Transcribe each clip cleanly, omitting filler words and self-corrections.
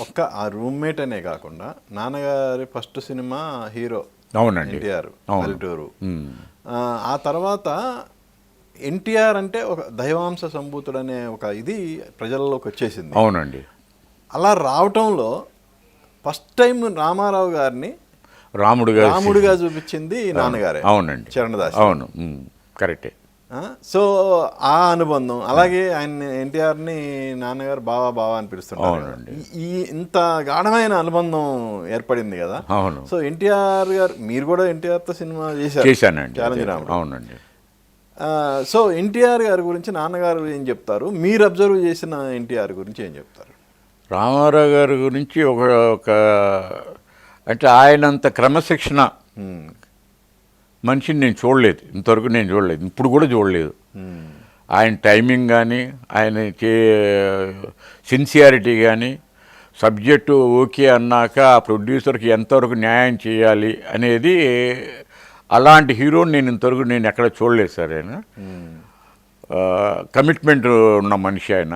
ఒక్క ఆ రూమ్మేట్ అనే కాకుండా నాన్నగారి ఫస్ట్ సినిమా హీరో అవునండి. ఎన్టీఆర్ అవును. పల్లెటూరు. ఆ తర్వాత ఎన్టీఆర్ అంటే ఒక దైవాంశ సంభూతుడు అనే ఒక ఇది ప్రజల్లోకి వచ్చేసింది. అవునండి. అలా రావటంలో ఫస్ట్ టైం రామారావు గారిని రాముడుగా రాముడిగా చూపించింది నాన్నగారే. అవునండి. చరణదాస్. అవును, కరెక్టే. సో ఆ అనుబంధం అలాగే ఆయన ఎన్టీఆర్ని నాన్నగారు బావా బావా అని పిలుస్తుంటారు. అవునండి. ఈ ఇంత గాఢమైన అనుబంధం ఏర్పడింది కదా. అవును, సో ఎన్టీఆర్ గారు మీరు కూడా ఎన్టీఆర్తో సినిమా చేశానండి. ఛాలెంజ్ రాముడు. అవునండి. సో ఎన్టీఆర్ గారి గురించి నాన్నగారు ఏం చెప్తారు, మీరు అబ్జర్వ్ చేసిన ఎన్టీఆర్ గురించి ఏం చెప్తారు? రామారావు గారి గురించి ఒక అంటే ఆయనంత క్రమశిక్షణ మనిషిని నేను చూడలేదు, ఇంతవరకు నేను చూడలేదు, ఇప్పుడు కూడా చూడలేదు. ఆయన టైమింగ్ కానీ, ఆయన సిన్సియారిటీ కానీ, సబ్జెక్టు ఓకే అన్నాక ఆ ప్రొడ్యూసర్కి ఎంతవరకు న్యాయం చేయాలి అనేది, అలాంటి హీరోని నేను ఇంతవరకు నేను ఎక్కడ చూడలేదు సార్. ఆయన కమిట్మెంట్ ఉన్న మనిషి, ఆయన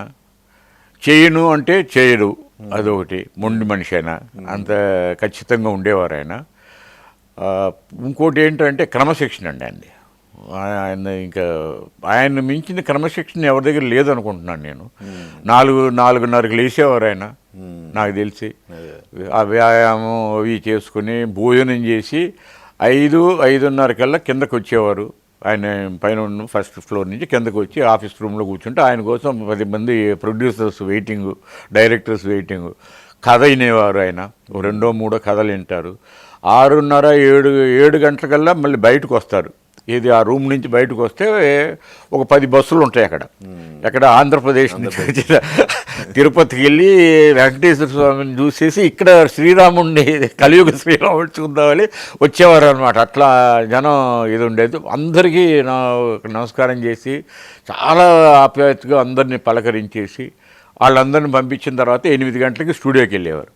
చేయను అంటే చేయరు, అదొకటి. మొండి మనిషి ఆయన, అంత ఖచ్చితంగా ఉండేవారు ఆయన. ఇంకోటి ఏంటంటే క్రమశిక్షణ అండి. ఆయన ఇంకా ఆయన మించిన క్రమశిక్షణ ఎవరి దగ్గర లేదనుకుంటున్నాను నేను. 4:30కి లేచేవారు ఆయన, నాకు తెలిసి. ఆ వ్యాయామం అవి చేసుకుని భోజనం చేసి 5:30 కల్లా కిందకు వచ్చేవారు. ఆయన పైన ఉన్న ఫస్ట్ ఫ్లోర్ నుంచి కిందకు వచ్చి ఆఫీస్ రూమ్లో కూర్చుంటే ఆయన కోసం 10 మంది ప్రొడ్యూసర్స్ వెయిటింగు, డైరెక్టర్స్ వెయిటింగు. కథ వినేవారు ఆయన, 2-3 కథలు వింటారు. 6:30-7 గంటలకల్లా మళ్ళీ బయటకు వస్తారు. ఇది ఆ రూమ్ నుంచి బయటకు వస్తే ఒక 10 బస్సులు ఉంటాయి అక్కడ. ఎక్కడ ఆంధ్రప్రదేశ్ నుంచి తిరుపతికి వెళ్ళి వెంకటేశ్వర స్వామిని చూసేసి ఇక్కడ శ్రీరాముడిని, కలియుగ శ్రీరాముడు చూద్దామని వచ్చేవారు అనమాట. అట్లా జనం ఇది ఉండేది. అందరికీ నమస్కారం చేసి చాలా ఆప్యాయతగా అందరినీ పలకరించేసి వాళ్ళందరిని పంపించిన తర్వాత 8 గంటలకి స్టూడియోకి వెళ్ళేవారు.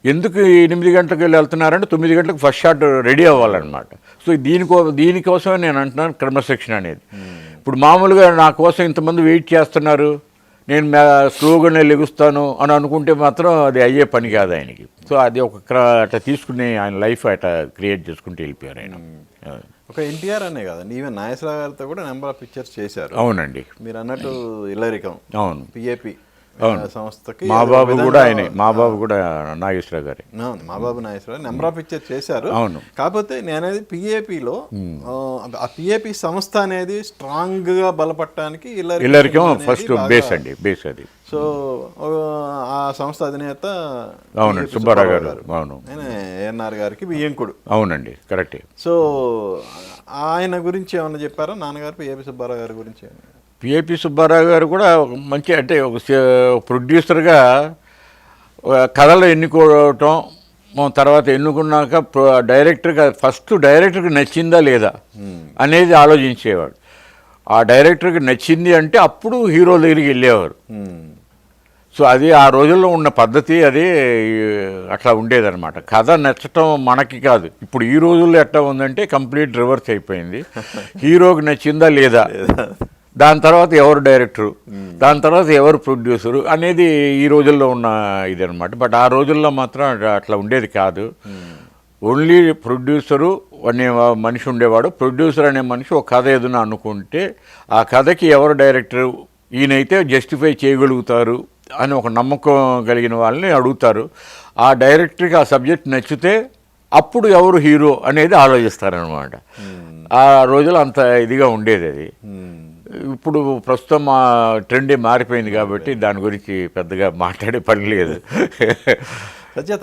ఎందుకు 8 గంటలకు వెళ్తున్నారంటే 9 గంటలకు ఫస్ట్ షాట్ రెడీ అవ్వాలన్నమాట. సో దీనికోసమే నేను అంటున్నాను క్రమశిక్షణ అనేది. ఇప్పుడు మామూలుగా నా కోసం ఇంతమంది వెయిట్ చేస్తున్నారు, నేను స్లోగానే లెగుస్తాను అని అనుకుంటే మాత్రం అది అయ్యే పని కాదు ఆయనకి. సో అది అట్లా తీసుకుని ఆయన లైఫ్ అట్లా క్రియేట్ చేసుకుంటూ వెళ్ళిపోయారు ఆయన. ఒక ఎన్టీఆర్ అనే కాదండి, ఈవెన్ నాగేశ్వరరావు గారితో కూడా నెంబర్ ఆఫ్ పిక్చర్స్ చేశారు. అవునండి. మీరు అన్నట్టు ఇల్లరికం, అవును, పిఏపి సంస్థకి మా బాబు కూడా ఆయనే, మా బాబు కూడా నాగేశ్వరరావు గారి. మా బాబు నాగేశ్వరరావు నెంబర్ ఆఫ్ పిక్చర్స్ చేశారు. అవును. కాకపోతే నేనేది పిఏపిలో ఆ పిఏపి సంస్థ అనేది స్ట్రాంగ్ గా బలపడటానికి ఇల్లరికం ఫస్ట్ బేస్ అండి, బేస్ అది. సో ఆ సంస్థ అధినేత అవునండి సుబ్బారావు గారు. అవును, ఏఎన్ఆర్ గారికి బియ్యంకుడు. అవునండి, కరెక్టే. సో ఆయన గురించి ఏమన్నా చెప్పారా నాన్నగారు పిఏపి సుబ్బారావు గారి గురించి? పిఏపి సుబ్బారావు గారు కూడా ఒక మంచి, అంటే ఒక ప్రొడ్యూసర్గా కథలు ఎన్నుకోవటం, తర్వాత ఎన్నుకున్నాక డైరెక్టర్గా ఫస్ట్ డైరెక్టర్కి నచ్చిందా లేదా అనేది ఆలోచించేవాడు. ఆ డైరెక్టర్కి నచ్చింది అంటే అప్పుడు హీరో దగ్గరికి వెళ్ళేవారు. సో అది ఆ రోజుల్లో ఉన్న పద్ధతి, అది అట్లా ఉండేదన్నమాట. కథ నచ్చటం మనకి కాదు. ఇప్పుడు ఈ రోజుల్లో ఎట్లా ఉందంటే కంప్లీట్ రివర్స్ అయిపోయింది. హీరోకి నచ్చిందా లేదా, దాని తర్వాత ఎవరు డైరెక్టరు, దాని తర్వాత ఎవరు ప్రొడ్యూసరు అనేది ఈ రోజుల్లో ఉన్న ఇది అనమాట. బట్ ఆ రోజుల్లో మాత్రం అట్లా ఉండేది కాదు. ఓన్లీ ప్రొడ్యూసరు అనే మనిషి ఉండేవాడు. ప్రొడ్యూసర్ అనే మనిషి ఒక కథ ఏదైనా అనుకుంటే ఆ కథకి ఎవరు డైరెక్టరు, ఈయనైతే జస్టిఫై చేయగలుగుతారు అని ఒక నమ్మకం కలిగిన వాళ్ళని అడుగుతారు. ఆ డైరెక్టర్కి ఆ సబ్జెక్ట్ నచ్చితే అప్పుడు ఎవరు హీరో అనేది ఆలోచిస్తారనమాట. ఆ రోజులు అంత ఇదిగా ఉండేది అది. ఇప్పుడు ప్రస్తుతం మా ట్రెండే మారిపోయింది కాబట్టి దాని గురించి పెద్దగా మాట్లాడే పని లేదు. సత్య